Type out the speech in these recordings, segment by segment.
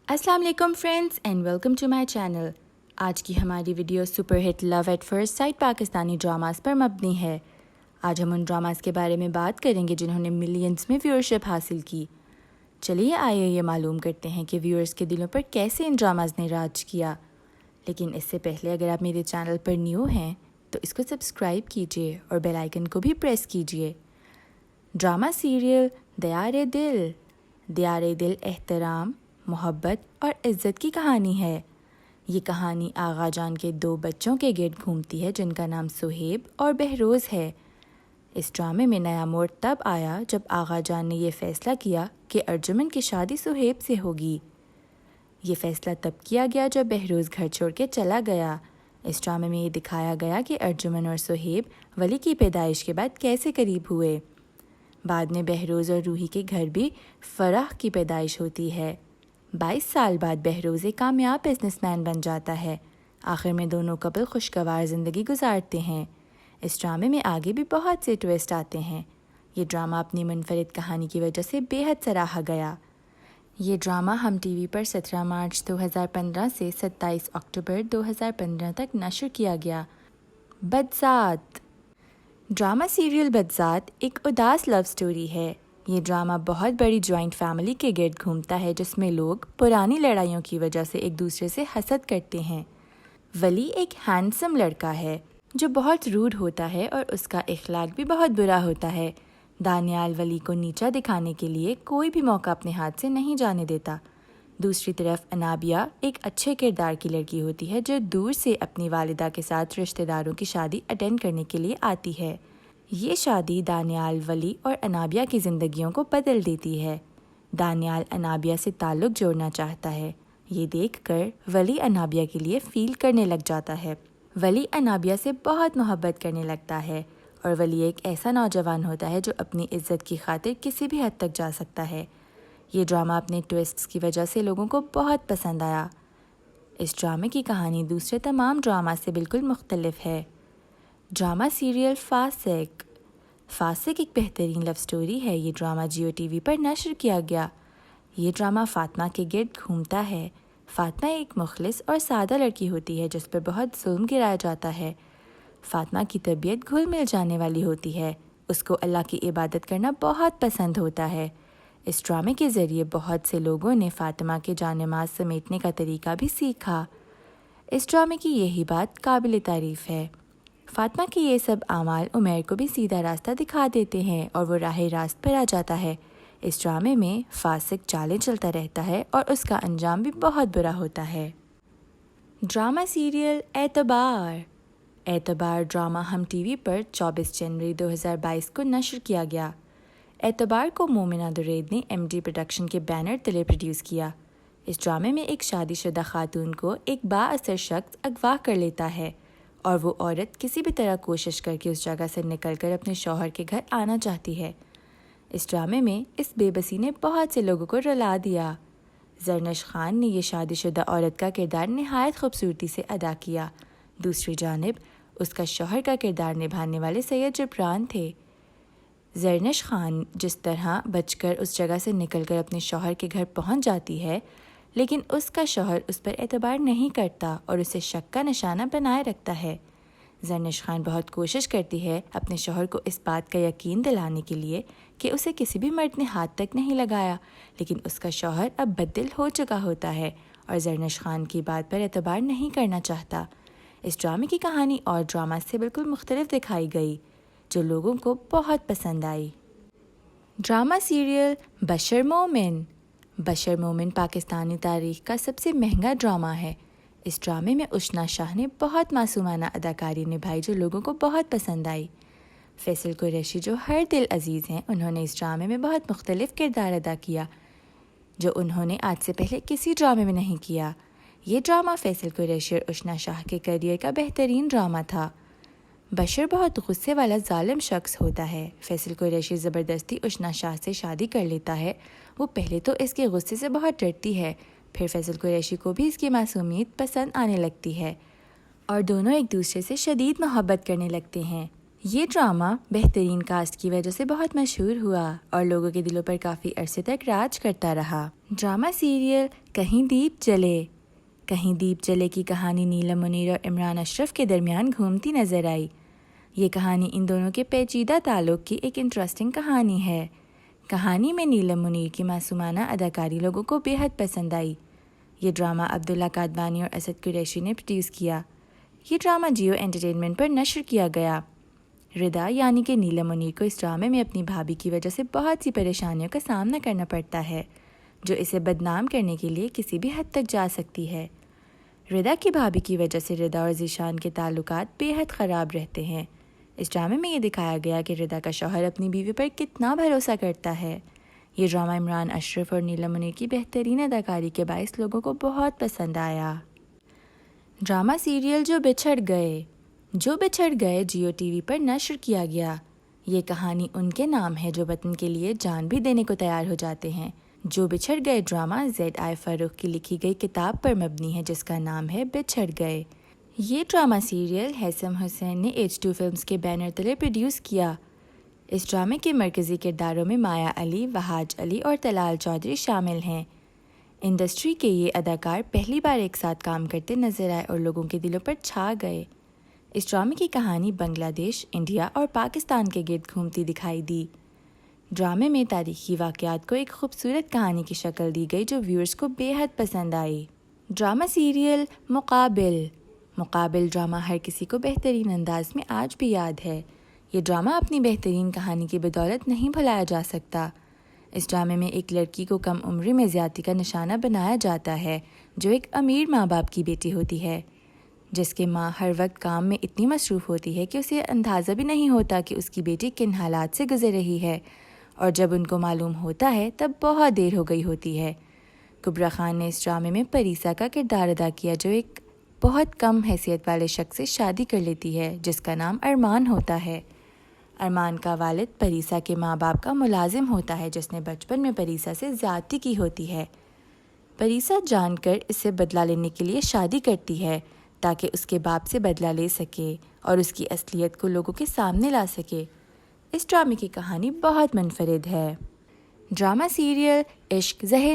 السلام علیکم friends and welcome to my channel. آج کی ہماری video super hit love at first sight Pakistani dramas پر مبنی ہے۔ آج ہم ان ڈراماز کے بارے میں بات کریں گے جنہوں نے ملینز میں ویورشپ حاصل کی۔ چلیے آئیے یہ معلوم کرتے ہیں کہ ویورز کے دلوں پر کیسے ان ڈراماز نے راج کیا۔ لیکن اس سے پہلے اگر آپ میرے چینل پر نیو ہیں تو اس کو سبسکرائب کیجیے اور بیل آئیکن کو بھی پریس کیجیے۔ ڈرامہ سیریل دیار دل احترام، محبت اور عزت کی کہانی ہے۔ یہ کہانی آغا جان کے 2 بچوں کے گرد گھومتی ہے جن کا نام سہیب اور بہروز ہے۔ اس ڈرامے میں نیا موڑ تب آیا جب آغا جان نے یہ فیصلہ کیا کہ ارجمن کی شادی سہیب سے ہوگی۔ یہ فیصلہ تب کیا گیا جب بہروز گھر چھوڑ کے چلا گیا۔ اس ڈرامے میں یہ دکھایا گیا کہ ارجمن اور سہیب ولی کی پیدائش کے بعد کیسے قریب ہوئے۔ بعد میں بہروز اور روحی کے گھر بھی فرح کی پیدائش ہوتی ہے۔ 22 سال بعد بہروز ایک کامیاب بزنس مین بن جاتا ہے۔ آخر میں دونوں کپل خوشگوار زندگی گزارتے ہیں۔ اس ڈرامے میں آگے بھی بہت سے ٹویسٹ آتے ہیں۔ یہ ڈرامہ اپنی منفرد کہانی کی وجہ سے بے حد سراہا گیا۔ یہ ڈرامہ ہم ٹی وی پر 17 مارچ 2015 سے 27 اکتوبر 2015 تک نشر کیا گیا۔ بدذات ڈرامہ سیریل بدذات ایک اداس لو سٹوری ہے۔ یہ ڈرامہ بہت بڑی جوائنٹ فیملی کے گرد گھومتا ہے جس میں لوگ پرانی لڑائیوں کی وجہ سے ایک دوسرے سے حسد کرتے ہیں۔ ولی ایک ہینڈسم لڑکا ہے جو بہت روڈ ہوتا ہے اور اس کا اخلاق بھی بہت برا ہوتا ہے۔ دانیال ولی کو نیچا دکھانے کے لیے کوئی بھی موقع اپنے ہاتھ سے نہیں جانے دیتا۔ دوسری طرف انابیہ ایک اچھے کردار کی لڑکی ہوتی ہے جو دور سے اپنی والدہ کے ساتھ رشتہ داروں کی شادی اٹینڈ کرنے کے لیے آتی ہے۔ یہ شادی دانیال ولی اور انابیہ کی زندگیوں کو بدل دیتی ہے۔ دانیال انابیہ سے تعلق جوڑنا چاہتا ہے۔ یہ دیکھ کر ولی انابیہ کے لیے فیل کرنے لگ جاتا ہے۔ ولی انابیہ سے بہت محبت کرنے لگتا ہے اور ولی ایک ایسا نوجوان ہوتا ہے جو اپنی عزت کی خاطر کسی بھی حد تک جا سکتا ہے۔ یہ ڈرامہ اپنے ٹویسٹس کی وجہ سے لوگوں کو بہت پسند آیا۔ اس ڈرامے کی کہانی دوسرے تمام ڈرامہ سے بالکل مختلف ہے۔ ڈرامہ سیریل فاسق ایک بہترین لو سٹوری ہے۔ یہ ڈرامہ جیو ٹی وی پر نشر کیا گیا۔ یہ ڈرامہ فاطمہ کے گرد گھومتا ہے۔ فاطمہ ایک مخلص اور سادہ لڑکی ہوتی ہے جس پر بہت ظلم گرایا جاتا ہے۔ فاطمہ کی طبیعت گھل مل جانے والی ہوتی ہے۔ اس کو اللہ کی عبادت کرنا بہت پسند ہوتا ہے۔ اس ڈرامے کے ذریعے بہت سے لوگوں نے فاطمہ کے جانماز سمیٹنے کا طریقہ بھی سیکھا۔ اس ڈرامے کی یہی بات قابل تعریف ہے۔ فاطمہ کے یہ سب اعمال عمیر کو بھی سیدھا راستہ دکھا دیتے ہیں اور وہ راہ راست پر آ جاتا ہے۔ اس ڈرامے میں فاسق چالیں چلتا رہتا ہے اور اس کا انجام بھی بہت برا ہوتا ہے۔ ڈرامہ سیریل اعتبار ڈرامہ ہم ٹی وی پر 24 جنوری 2022 کو نشر کیا گیا۔ اعتبار کو مومنہ درید نے ایم ڈی پروڈکشن کے بینر تلے پروڈیوس کیا۔ اس ڈرامے میں ایک شادی شدہ خاتون کو ایک با اثر شخص اغوا کر لیتا ہے اور وہ عورت کسی بھی طرح کوشش کر کے اس جگہ سے نکل کر اپنے شوہر کے گھر آنا چاہتی ہے۔ اس ڈرامے میں اس بے بسی نے بہت سے لوگوں کو رلا دیا۔ زرنش خان نے یہ شادی شدہ عورت کا کردار نہایت خوبصورتی سے ادا کیا۔ دوسری جانب اس کا شوہر کا کردار نبھانے والے سید جبران تھے۔ زرنش خان جس طرح بچ کر اس جگہ سے نکل کر اپنے شوہر کے گھر پہنچ جاتی ہے، لیکن اس کا شوہر اس پر اعتبار نہیں کرتا اور اسے شک کا نشانہ بنائے رکھتا ہے۔ زرنش خان بہت کوشش کرتی ہے اپنے شوہر کو اس بات کا یقین دلانے کے لیے کہ اسے کسی بھی مرد نے ہاتھ تک نہیں لگایا، لیکن اس کا شوہر اب بدل ہو چکا ہوتا ہے اور زرنش خان کی بات پر اعتبار نہیں کرنا چاہتا۔ اس ڈرامے کی کہانی اور ڈرامہ سے بالکل مختلف دکھائی گئی جو لوگوں کو بہت پسند آئی۔ ڈرامہ سیریل بشر مومن پاکستانی تاریخ کا سب سے مہنگا ڈرامہ ہے۔ اس ڈرامے میں اشنا شاہ نے بہت معصومانہ اداکاری نبھائی جو لوگوں کو بہت پسند آئی۔ فیصل قریشی جو ہر دل عزیز ہیں، انہوں نے اس ڈرامے میں بہت مختلف کردار ادا کیا جو انہوں نے آج سے پہلے کسی ڈرامے میں نہیں کیا۔ یہ ڈرامہ فیصل قریشی اور اشنا شاہ کے کیریئر کا بہترین ڈرامہ تھا۔ بشر بہت غصے والا ظالم شخص ہوتا ہے۔ فیصل قریشی زبردستی اشنا شاہ سے شادی کر لیتا ہے۔ وہ پہلے تو اس کے غصے سے بہت ڈرتی ہے، پھر فیصل قریشی کو بھی اس کی معصومیت پسند آنے لگتی ہے اور دونوں ایک دوسرے سے شدید محبت کرنے لگتے ہیں۔ یہ ڈرامہ بہترین کاسٹ کی وجہ سے بہت مشہور ہوا اور لوگوں کے دلوں پر کافی عرصے تک راج کرتا رہا۔ ڈرامہ سیریل کہیں دیپ جلے کہیں دیپ جلے کی کہانی نیلم منیر اور عمران اشرف کے درمیان گھومتی نظر آئی۔ یہ کہانی ان دونوں کے پیچیدہ تعلق کی ایک انٹرسٹنگ کہانی ہے۔ کہانی میں نیلم منیر کی معصومانہ اداکاری لوگوں کو بے حد پسند آئی۔ یہ ڈرامہ عبداللہ کادبانی اور اسد قریشی نے پروڈیوس کیا۔ یہ ڈرامہ جیو انٹرٹینمنٹ پر نشر کیا گیا۔ ردا یعنی کہ نیلم منیر کو اس ڈرامے میں اپنی بھابھی کی وجہ سے بہت سی پریشانیوں کا سامنا کرنا پڑتا ہے، جو اسے بدنام کرنے کے لیے کسی بھی حد تک جا سکتی ہے۔ ردا کی بھابھی کی وجہ سے ردا اور ذیشان کے تعلقات بے حد خراب رہتے ہیں۔ اس ڈرامے میں یہ دکھایا گیا کہ ردا کا شوہر اپنی بیوی پر کتنا بھروسہ کرتا ہے۔ یہ ڈرامہ عمران اشرف اور نیلم منیر کی بہترین اداکاری کے باعث لوگوں کو بہت پسند آیا۔ ڈرامہ سیریل جو بچھڑ گئے جیو ٹی وی پر نشر کیا گیا۔ یہ کہانی ان کے نام ہے جو وطن کے لیے جان بھی دینے کو تیار ہو جاتے ہیں۔ جو بچھڑ گئے ڈرامہ زیڈ فاروق کی لکھی گئی کتاب پر مبنی ہے جس کا نام ہے بچھڑ گئے۔ یہ ڈرامہ سیریل ہیثم حسین نے H2 فلمز کے بینر تلے پروڈیوس کیا۔ اس ڈرامے کے مرکزی کرداروں میں مایا علی، وہاج علی اور طلال چودھری شامل ہیں۔ انڈسٹری کے یہ اداکار پہلی بار ایک ساتھ کام کرتے نظر آئے اور لوگوں کے دلوں پر چھا گئے۔ اس ڈرامے کی کہانی بنگلہ دیش، انڈیا اور پاکستان کے گرد گھومتی دکھائی دی۔ ڈرامے میں تاریخی واقعات کو ایک خوبصورت کہانی کی شکل دی گئی جو ویورز کو بے حد پسند آئی۔ ڈرامہ سیریل مقابل ڈرامہ ہر کسی کو بہترین انداز میں آج بھی یاد ہے۔ یہ ڈرامہ اپنی بہترین کہانی کی بدولت نہیں بھلایا جا سکتا۔ اس ڈرامے میں ایک لڑکی کو کم عمری میں زیادتی کا نشانہ بنایا جاتا ہے جو ایک امیر ماں باپ کی بیٹی ہوتی ہے، جس کے ماں ہر وقت کام میں اتنی مصروف ہوتی ہے کہ اسے اندازہ بھی نہیں ہوتا کہ اس کی بیٹی کن حالات سے گزر رہی ہے، اور جب ان کو معلوم ہوتا ہے تب بہت دیر ہو گئی ہوتی ہے۔ کبرا خان نے اس ڈرامے میں پریسا کا کردار ادا کیا جو ایک بہت کم حیثیت والے شخص سے شادی کر لیتی ہے جس کا نام ارمان ہوتا ہے۔ ارمان کا والد پریسا کے ماں باپ کا ملازم ہوتا ہے جس نے بچپن میں پریسا سے زیادتی کی ہوتی ہے۔ پریسا جان کر اس سے بدلہ لینے کے لیے شادی کرتی ہے تاکہ اس کے باپ سے بدلہ لے سکے اور اس کی اصلیت کو لوگوں کے سامنے لا سکے۔ اس ڈرامے کی کہانی بہت منفرد ہے۔ ڈرامہ سیریل عشق زہ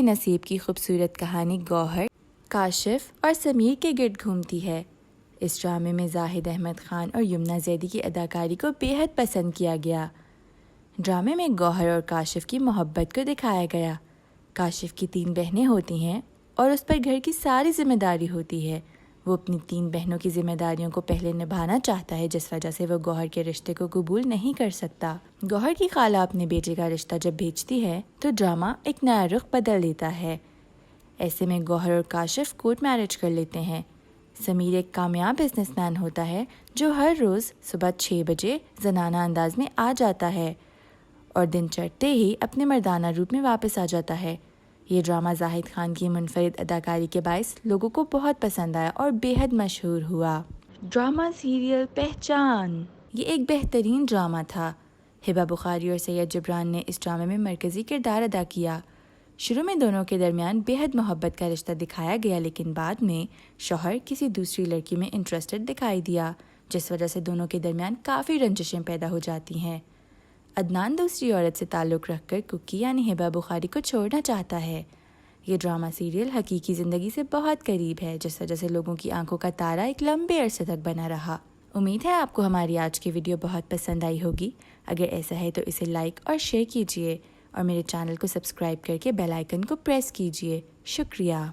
نصیب کی خوبصورت کہانی گوہر، کاشف اور سمیر کے گرد گھومتی ہے۔ اس ڈرامے میں زاہد احمد خان اور یمنا زیدی کی اداکاری کو بے حد پسند کیا گیا۔ ڈرامے میں گوہر اور کاشف کی محبت کو دکھایا گیا۔ کاشف کی 3 بہنیں ہوتی ہیں اور اس پر گھر کی ساری ذمہ داری ہوتی ہے۔ وہ اپنی 3 بہنوں کی ذمہ داریوں کو پہلے نبھانا چاہتا ہے جس وجہ سے وہ گوہر کے رشتے کو قبول نہیں کر سکتا۔ گوہر کی خالہ اپنے بیٹے کا رشتہ جب بھیجتی ہے تو ڈرامہ ایک نیا رخ بدل لیتا ہے۔ ایسے میں گوہر اور کاشف کورٹ میرج کر لیتے ہیں۔ سمیر ایک کامیاب بزنس مین ہوتا ہے جو ہر روز صبح 6 بجے زنانہ انداز میں آ جاتا ہے اور دن چڑھتے ہی اپنے مردانہ روپ میں واپس آ جاتا ہے۔ یہ ڈرامہ زاہد خان کی منفرد اداکاری کے باعث لوگوں کو بہت پسند آیا اور بے حد مشہور ہوا۔ ڈرامہ سیریل پہچان، یہ ایک بہترین ڈرامہ تھا۔ ہبہ بخاری اور سید جبران نے اس ڈرامے میں مرکزی کردار ادا کیا۔ شروع میں دونوں کے درمیان بے حد محبت کا رشتہ دکھایا گیا لیکن بعد میں شوہر کسی دوسری لڑکی میں انٹرسٹڈ دکھائی دیا جس وجہ سے دونوں کے درمیان کافی رنجشیں پیدا ہو جاتی ہیں۔ عدنان دوسری عورت سے تعلق رکھ کر کوکی یعنی ہبہ بخاری کو چھوڑنا چاہتا ہے۔ یہ ڈرامہ سیریل حقیقی زندگی سے بہت قریب ہے جس وجہ سے لوگوں کی آنکھوں کا تارا ایک لمبے عرصے تک بنا رہا۔ امید ہے آپ کو ہماری آج کی ویڈیو بہت پسند آئی ہوگی۔ اگر ایسا ہے تو اسے لائک اور شیئر کیجیے اور میرے چینل کو سبسکرائب کر کے بیل آئیکن کو پریس کیجیے۔ شکریہ۔